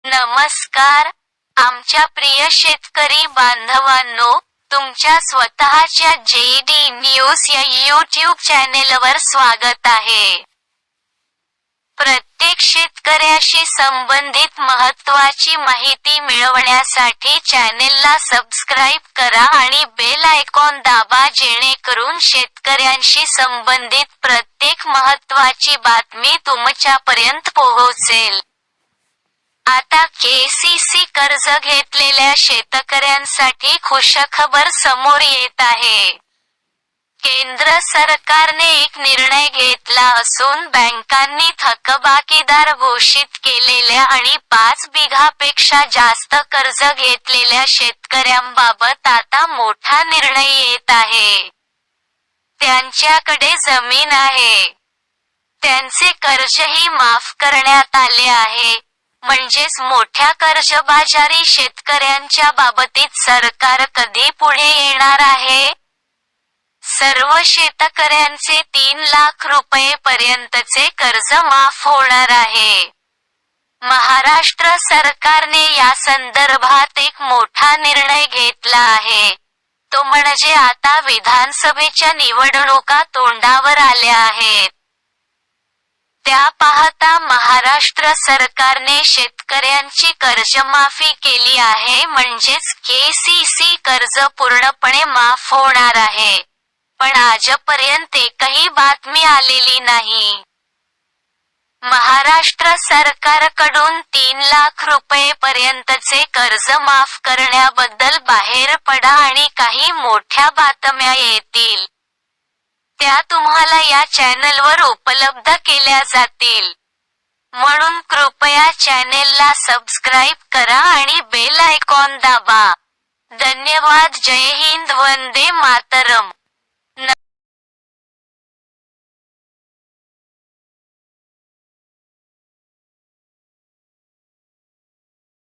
नमस्कार, आमच्या प्रिय शेतकरी बांधवांनो, तुमच्या स्वतःच्या JD न्यूज या YouTube चॅनेलवर स्वागत आहे. प्रत्येक शेतकऱ्याशी संबंधित महत्त्वाची माहिती मिळवण्यासाठी चॅनेलला सबस्क्राईब करा आणि बेल आयकॉन दाबा जेणेकरून शेतकऱ्यांशी संबंधित प्रत्येक महत्त्वाची बातमी तुमच्यापर्यंत पोहोचेल. आता KCC कर्ज घेतलेल्या शेतकऱ्यांसाठी खुशखबर समोर येत आहे. केंद्र सरकारने एक निर्णय घेतला असून बँकांनी थकबाकीदार घोषित केलेल्या आणि 5 बिघापेक्षा जास्त कर्ज घेतलेल्या शेतकऱ्यांबाबत आता मोठा निर्णय येत आहे. त्यांच्याकडे जमीन आहे. त्यांचे कर्जही माफ करण्यात आले आहे. म्हणजेच मोठ्या कर्जबाजारी शेतकऱ्यांच्या बाबतीत सरकार कधी पुढे येणार आहे? सर्व शेतकऱ्यांचे 3 लाख रुपये-पर्यंतचे कर्ज माफ होणार आहे. महाराष्ट्र सरकारने या संदर्भात एक मोठा निर्णय घेतला आहे. तो म्हणजे आता विधानसभेच्या निवडणुका तोंडावर आल्या आहेत. त्या पाहता महाराष्ट्र सरकारने शेतकऱ्यांची कर्जमाफी केली आहे. म्हणजेच KCC कर्ज पूर्णपणे माफ होणार आहे. पण आजपर्यंत एकही बातमी आलेली नाही. महाराष्ट्र सरकारकडून 3 लाख रुपये-पर्यंतचे कर्ज माफ करण्याबद्दल बाहेर पडा आणि काही मोठ्या बातम्या येतील. त्या तुम्हाला या चॅनलवर उपलब्ध केल्या जातील. म्हणून कृपया चॅनेलला सबस्क्राईब करा आणि बेल आयकॉन दाबा. धन्यवाद. जय हिंद. वंदे मातरम.